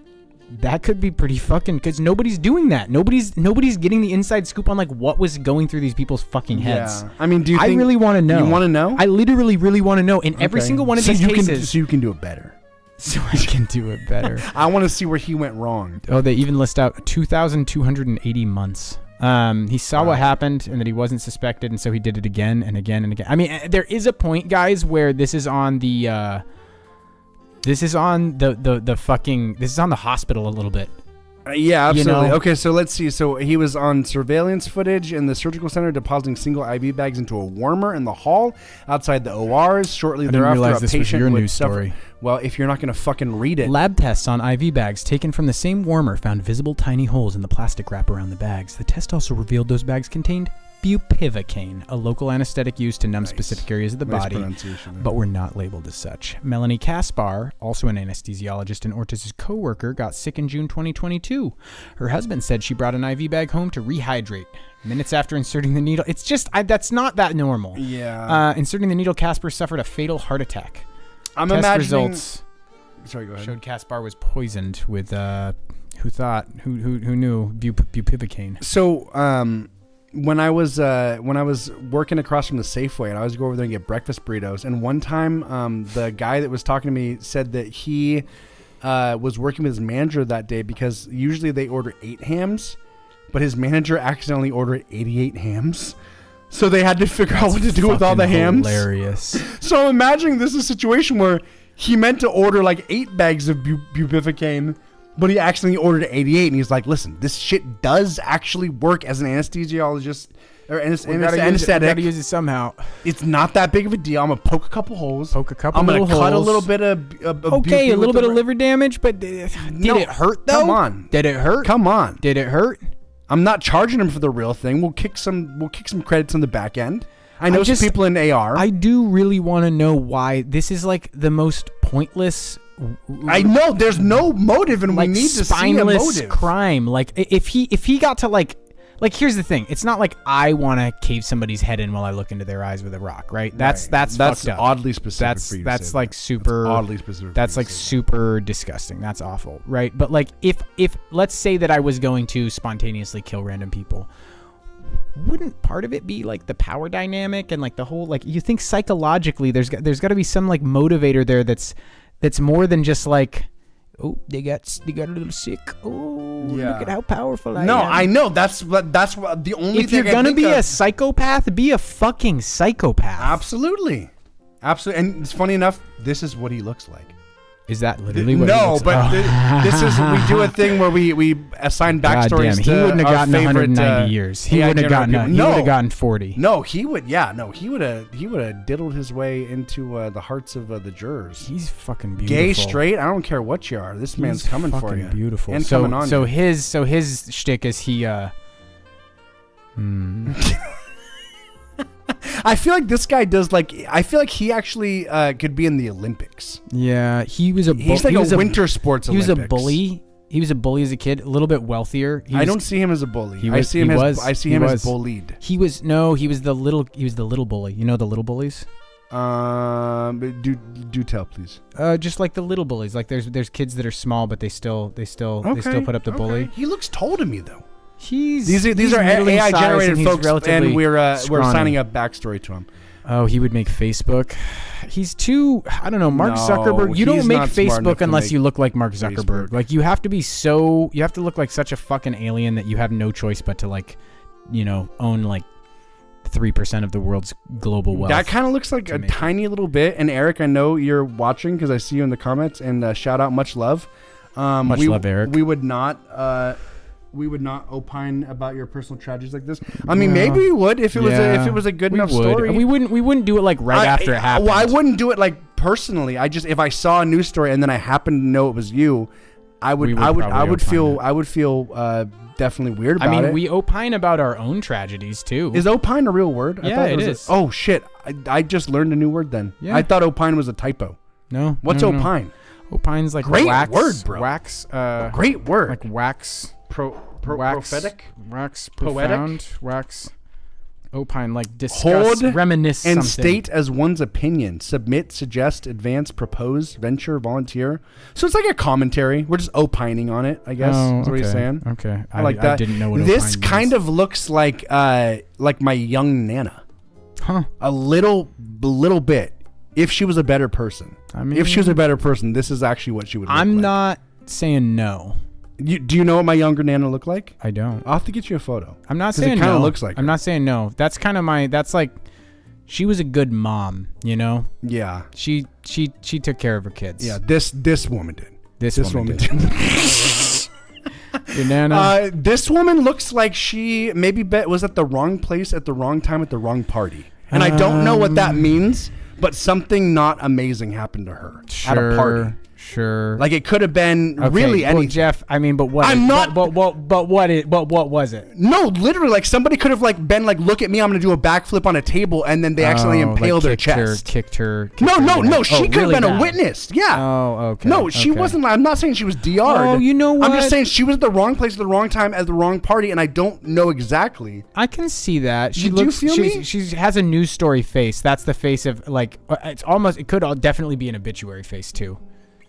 Speaker 1: that could be pretty fucking, because nobody's doing that. Nobody's getting the inside scoop on like what was going through these people's fucking heads.
Speaker 2: Yeah. I mean, do you think...
Speaker 1: I really want to know.
Speaker 2: You want to know?
Speaker 1: I literally really want to know. In every single one of these cases.
Speaker 2: So you can do it better.
Speaker 1: So I can do it better.
Speaker 2: I want to see where he went wrong.
Speaker 1: Oh, they even list out 2,280 months. He saw what happened and that he wasn't suspected, and so he did it again and again and again. I mean, there is a point, guys, where this is on the This is on the fucking. This is on the hospital a little bit.
Speaker 2: Yeah, absolutely.
Speaker 1: You know?
Speaker 2: Okay, so let's see. So he was on surveillance footage in the surgical center depositing single IV bags into a warmer in the hall outside the ORs. Shortly thereafter, a patient would suffer. Well, if you're not going to fucking read it.
Speaker 1: Lab tests on IV bags taken from the same warmer found visible tiny holes in the plastic wrap around the bags. The test also revealed those bags contained bupivacaine, a local anesthetic used to numb specific areas of the body, but were not labeled as such. Melanie Kaspar, also an anesthesiologist and Ortiz's co-worker, got sick in June 2022. Her husband said she brought an IV bag home to rehydrate. Minutes after inserting the needle, it's just, that's not that normal.
Speaker 2: Yeah.
Speaker 1: Inserting the needle, Kaspar suffered a fatal heart attack.
Speaker 2: I'm
Speaker 1: Test
Speaker 2: imagining.
Speaker 1: Results
Speaker 2: Sorry, go ahead.
Speaker 1: showed Kaspar was poisoned with, who knew, bupivacaine.
Speaker 2: So, when I was working across from the Safeway, and I was go over there and get breakfast burritos, and one time the guy that was talking to me said that he was working with his manager that day because usually they order 8 hams, but his manager accidentally ordered 88 hams. So they had to figure out what to do with all the hams.
Speaker 1: Hilarious.
Speaker 2: So I'm imagining this is a situation where he meant to order like 8 bags of bupivacaine, but he accidentally ordered 88, and he's like, listen, this shit does actually work as an anesthesiologist or anesthetic.
Speaker 1: Gotta use it somehow.
Speaker 2: It's not that big of a deal. I'm going to poke a couple holes. I'm going to cut a little bit of
Speaker 1: okay, a little bit of liver damage, but did it hurt though?
Speaker 2: Come on.
Speaker 1: Did it hurt?
Speaker 2: Come on.
Speaker 1: Did it hurt?
Speaker 2: I'm not charging him for the real thing. We'll kick some credits on the back end. I know some people in AR.
Speaker 1: I do really want to know why this is like the most pointless.
Speaker 2: I know there's no motive, and we need to see a motive.
Speaker 1: Crime. Like if he got to like here's the thing. It's not like I want to cave somebody's head in while I look into their eyes with a rock, right? That's fucked up.
Speaker 2: Oddly specific.
Speaker 1: That's like super.
Speaker 2: That's oddly specific.
Speaker 1: That's like super disgusting. That's awful, right? But like if let's say that I was going to spontaneously kill random people, wouldn't part of it be like the power dynamic and like the whole like you think psychologically there's got to be some like motivator there that's more than just like, oh, they got a little sick. Oh, yeah. Look at how powerful I am.
Speaker 2: No, I know. That's what the only
Speaker 1: if
Speaker 2: thing
Speaker 1: you're going to be a psychopath, be a fucking psychopath.
Speaker 2: Absolutely. Absolutely. And it's funny enough, this is what he looks like.
Speaker 1: Is that literally what he looks
Speaker 2: like? This is, we do a thing where we assign backstories to
Speaker 1: he wouldn't have gotten
Speaker 2: favorite,
Speaker 1: 190 years. He wouldn't have gotten. He would have gotten 40.
Speaker 2: No, he would. Yeah, no, he would have diddled his way into the hearts of the jurors.
Speaker 1: He's fucking beautiful.
Speaker 2: Gay, straight, I don't care what you are. This man's coming for you.
Speaker 1: Beautiful.
Speaker 2: And coming on.
Speaker 1: So his shtick is he.
Speaker 2: I feel like this guy does like. I feel like he actually could be in the Olympics.
Speaker 1: Yeah, he was a.
Speaker 2: He's like a winter sports Olympics.
Speaker 1: He was a bully. He was a bully as a kid, a little bit wealthier.
Speaker 2: I don't see him as a bully. I see him as bullied.
Speaker 1: He was the little bully. You know the little bullies?
Speaker 2: Do tell, please.
Speaker 1: Just like the little bullies. Like there's kids that are small, but they still put up the bully.
Speaker 2: He looks tall to me though.
Speaker 1: These
Speaker 2: are AI generated folks, and we're
Speaker 1: scrawny.
Speaker 2: signing up backstory to him.
Speaker 1: Oh, he would make Facebook. He's too, I don't know, Mark Zuckerberg. You don't make Facebook unless you look like Mark Zuckerberg. Like you have to look like such a fucking alien that you have no choice but to like, own like 3% of the world's global wealth.
Speaker 2: That kind of looks like a tiny little bit. And Eric, I know you're watching because I see you in the comments, and shout out, much love.
Speaker 1: Much love, Eric.
Speaker 2: We would not opine about your personal tragedies like this. I mean, maybe we would if it was a good enough story.
Speaker 1: We wouldn't do it like after it happened.
Speaker 2: Well, I wouldn't do it like personally. If I saw a news story and then I happened to know it was you, I would feel definitely weird about it.
Speaker 1: I mean, we opine about our own tragedies too.
Speaker 2: Is opine a real word?
Speaker 1: Yeah, it is.
Speaker 2: Oh shit! I just learned a new word then. Yeah. I thought opine was a typo.
Speaker 1: No.
Speaker 2: What's opine?
Speaker 1: No. Opine's like
Speaker 2: great
Speaker 1: wax,
Speaker 2: word, bro.
Speaker 1: Wax.
Speaker 2: Great word.
Speaker 1: Like wax.
Speaker 2: Prophetic,
Speaker 1: wax,
Speaker 2: poetic,
Speaker 1: profound, wax, opine, like discuss, reminisce,
Speaker 2: and
Speaker 1: something.
Speaker 2: State as one's opinion, submit, suggest, advance, propose, venture, volunteer. So it's like a commentary. We're just opining on it, I guess. That's what he's saying.
Speaker 1: Okay,
Speaker 2: I like that.
Speaker 1: I didn't know what
Speaker 2: this kind of looks like my young Nana.
Speaker 1: Huh?
Speaker 2: A little bit. If she was a better person, if she was a better person, this is actually what she would look like.
Speaker 1: I'm not saying no.
Speaker 2: Do you know what my younger Nana looked like?
Speaker 1: I don't.
Speaker 2: I'll have to get you a photo.
Speaker 1: I'm not saying no.
Speaker 2: It kind of looks like
Speaker 1: I'm not saying no. That's kind of that's like, she was a good mom, you know?
Speaker 2: Yeah.
Speaker 1: She took care of her kids.
Speaker 2: Yeah, this woman did.
Speaker 1: This woman did. Your Nana?
Speaker 2: This woman looks like she maybe was at the wrong place at the wrong time at the wrong party. And I don't know what that means, but something not amazing happened to her at a party.
Speaker 1: Sure.
Speaker 2: Like it could have been really anything.
Speaker 1: Well, Jeff, I mean, but what?
Speaker 2: I'm not.
Speaker 1: But what was it?
Speaker 2: No, literally, like somebody could have like been like, "Look at me, I'm gonna do a backflip on a table," and then they accidentally impaled her chest.
Speaker 1: Kicked her.
Speaker 2: No. She could
Speaker 1: really
Speaker 2: have been
Speaker 1: bad.
Speaker 2: a witness. Yeah.
Speaker 1: Oh, okay.
Speaker 2: No, she wasn't. I'm not saying she was DR'd.
Speaker 1: Oh, you know what?
Speaker 2: I'm just saying she was at the wrong place at the wrong time at the wrong party, and I don't know exactly.
Speaker 1: I can see that. She
Speaker 2: Do you
Speaker 1: looks.
Speaker 2: feel me?
Speaker 1: She has a news story face. That's the face of like. It's almost. It could definitely be an obituary face too.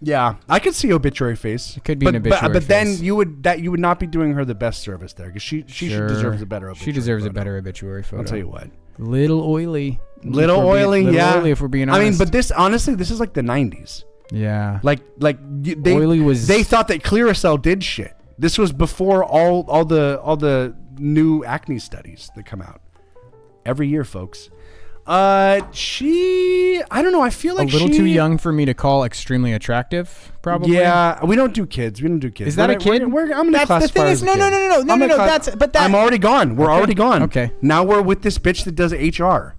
Speaker 2: Yeah, I could see obituary face.
Speaker 1: It could be an obituary
Speaker 2: but then
Speaker 1: face.
Speaker 2: you would not be doing her the best service there because she deserves a better obituary.
Speaker 1: She deserves
Speaker 2: photo.
Speaker 1: a better obituary photo.
Speaker 2: I'll tell you what.
Speaker 1: Little oily.
Speaker 2: Little oily,
Speaker 1: if we're being honest.
Speaker 2: I mean, but this honestly, this is like the 90s.
Speaker 1: Yeah.
Speaker 2: Oily was. They thought that Clearasil did shit. This was before all the new acne studies that come out every year, folks. I don't know. I feel like
Speaker 1: a little too young for me to call extremely attractive. Probably.
Speaker 2: Yeah, we don't do kids.
Speaker 1: Is that a kid?
Speaker 2: I'm gonna classify.
Speaker 1: The thing is, no.
Speaker 2: I'm already gone. We're already gone.
Speaker 1: Okay.
Speaker 2: Now we're with this bitch that does HR.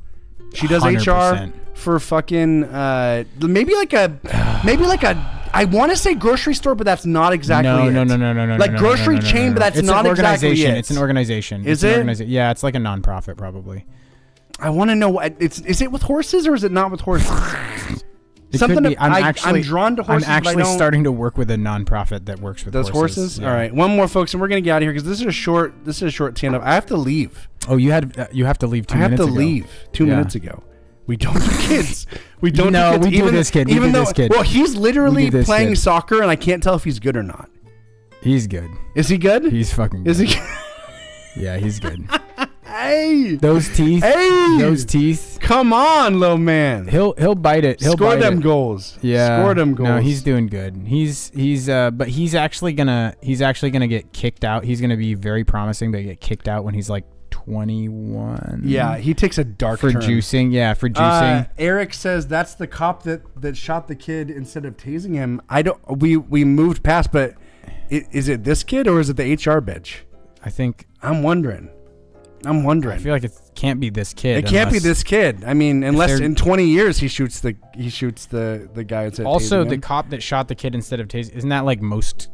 Speaker 2: She does
Speaker 1: 100%.
Speaker 2: HR for fucking maybe like a I want to say grocery store, but that's not exactly it.
Speaker 1: No.
Speaker 2: Like grocery chain, but that's not exactly it.
Speaker 1: It's an organization.
Speaker 2: Is it?
Speaker 1: Yeah, it's like a nonprofit probably.
Speaker 2: I want to know what is it with horses or is it not with horses?
Speaker 1: Something I'm
Speaker 2: drawn to horses.
Speaker 1: I'm actually starting to work with a nonprofit that works with
Speaker 2: horses.
Speaker 1: Yeah.
Speaker 2: All right, one more, folks, and we're gonna get out of here because this is a short stand up. I have to leave.
Speaker 1: Oh, you have to leave 2 minutes ago.
Speaker 2: I have to leave 2 minutes ago. We don't do kids. We don't do kids.
Speaker 1: We do this kid.
Speaker 2: Well, he's literally playing soccer, and I can't tell if he's good or not.
Speaker 1: He's good.
Speaker 2: Is he good?
Speaker 1: He's fucking good.
Speaker 2: Is he?
Speaker 1: Yeah, he's good.
Speaker 2: Hey,
Speaker 1: those teeth.
Speaker 2: Hey,
Speaker 1: those teeth.
Speaker 2: Come on, little man.
Speaker 1: He'll bite it. He'll
Speaker 2: score
Speaker 1: bite
Speaker 2: them
Speaker 1: it.
Speaker 2: goals.
Speaker 1: Yeah,
Speaker 2: score them goals.
Speaker 1: No, he's doing good. But he's actually gonna get kicked out. He's gonna be very promising, but get kicked out when he's like 21.
Speaker 2: Yeah, he takes a dark turn.
Speaker 1: Juicing. Yeah, for juicing.
Speaker 2: Eric says that's the cop that shot the kid instead of tasing him. We moved past, but is it this kid or is it the HR bitch? I'm wondering.
Speaker 1: I feel like it can't be this kid.
Speaker 2: It can't be this kid. I mean, unless in 20 years he shoots the guy instead of tasing him.
Speaker 1: Also, the cop that shot the kid instead of tasing, isn't that like most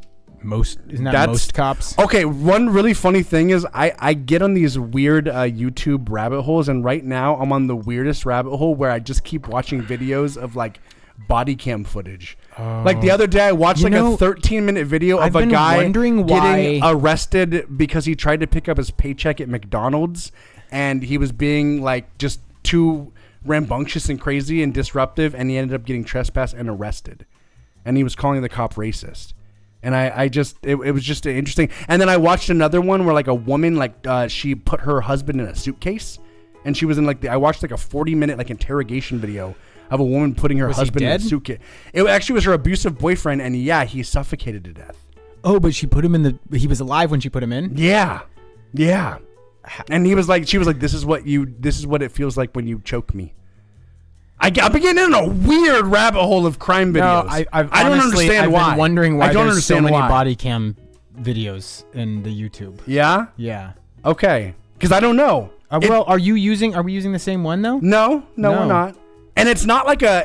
Speaker 1: cops?
Speaker 2: Okay, one really funny thing is I get on these weird YouTube rabbit holes, and right now I'm on the weirdest rabbit hole where I just keep watching videos of like body cam footage. Like the other day I watched a 13-minute video of a guy getting arrested because he tried to pick up his paycheck at McDonald's and he was being like just too rambunctious and crazy and disruptive, and he ended up getting trespassed and arrested, and he was calling the cop racist. And it was just interesting. And then I watched another one where like a woman she put her husband in a suitcase, and she was in I watched like a 40-minute interrogation video of a woman putting her husband in a suitcase. It actually was her abusive boyfriend, and yeah, he suffocated to death.
Speaker 1: Oh, but she put him in he was alive when she put him in?
Speaker 2: Yeah. And she was like, this is what it feels like when you choke me. I'm getting in a weird rabbit hole of crime videos.
Speaker 1: No,
Speaker 2: I don't understand why.
Speaker 1: I've been wondering why there's so many
Speaker 2: why.
Speaker 1: body cam videos in the YouTube.
Speaker 2: Yeah?
Speaker 1: Yeah.
Speaker 2: Okay. Because I don't know.
Speaker 1: Well, are we using the same one though?
Speaker 2: No, we're not. And it's not like a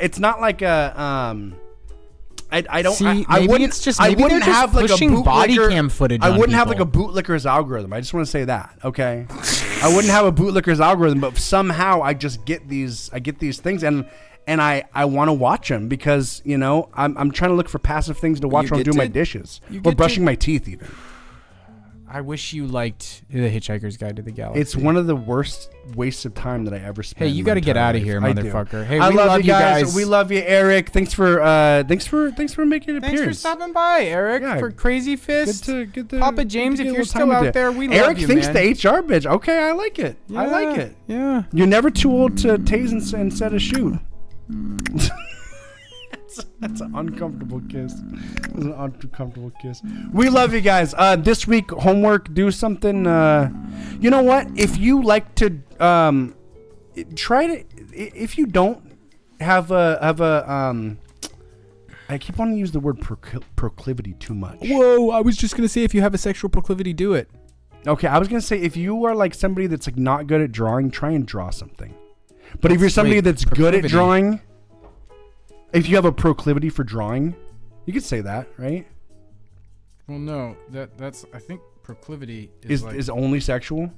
Speaker 2: I don't
Speaker 1: see.
Speaker 2: I wouldn't.
Speaker 1: It's just
Speaker 2: I wouldn't have like a bootlicker
Speaker 1: body cam footage.
Speaker 2: I wouldn't have
Speaker 1: people.
Speaker 2: like a bootlicker's algorithm. I just want to say that. Okay. I wouldn't have a bootlicker's algorithm, but somehow I just get these. I get these things, and I want to watch them because I'm trying to look for passive things to watch while I'm doing my dishes or brushing my teeth even.
Speaker 1: I wish you liked The Hitchhiker's Guide to the Galaxy.
Speaker 2: It's one of the worst wastes of time that I ever spent.
Speaker 1: Hey, you got to get out of here, motherfucker. Hey,
Speaker 2: I love you guys. We love you, Eric. Thanks for making an appearance.
Speaker 1: Thanks for stopping by, Eric. For Crazy Fist.
Speaker 2: Good to
Speaker 1: Papa James, if you're still out there, we love you,
Speaker 2: Eric thinks
Speaker 1: man.
Speaker 2: the HR bitch. Okay, I like it.
Speaker 1: Yeah,
Speaker 2: I like it.
Speaker 1: Yeah.
Speaker 2: You're never too old to tase and set a shoot. That's an uncomfortable kiss. That's an uncomfortable kiss. We love you guys. This week, homework, do something. You know what? If you like to try to if you don't have a I keep wanting to use the word proclivity too much.
Speaker 1: Whoa, I was just gonna say if you have a sexual proclivity, do it.
Speaker 2: Okay, I was gonna say if you are like somebody that's like not good at drawing, try and draw something. But if you're somebody that's good at drawing, if you have a proclivity for drawing, you could say that, right?
Speaker 1: Well, no, that's I think proclivity
Speaker 2: is only sexual.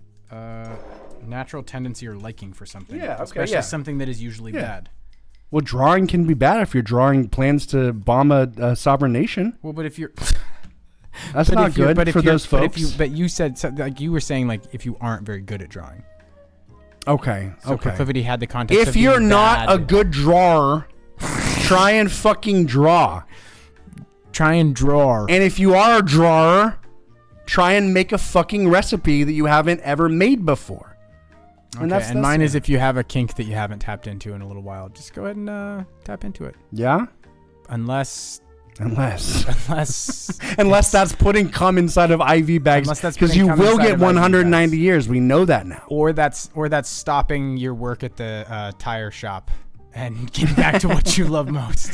Speaker 1: Natural tendency or liking for something.
Speaker 2: Yeah, okay,
Speaker 1: especially something that is usually bad.
Speaker 2: Well, drawing can be bad if you're drawing plans to bomb a sovereign nation.
Speaker 1: Well, but if you're
Speaker 2: that's not good for those folks.
Speaker 1: But you said like you were saying like if you aren't very good at drawing.
Speaker 2: Okay.
Speaker 1: So proclivity had the context.
Speaker 2: If you're not a good drawer, try and fucking draw.
Speaker 1: Try and draw.
Speaker 2: And if you are a drawer, try and make a fucking recipe that you haven't ever made before.
Speaker 1: Okay, and mine is if you have a kink that you haven't tapped into in a little while, just go ahead and tap into it.
Speaker 2: Yeah?
Speaker 1: Unless
Speaker 2: that's putting cum inside of IV bags, because you will get 190 years. We know that now.
Speaker 1: Or that's stopping your work at the tire shop and getting back to what you love most.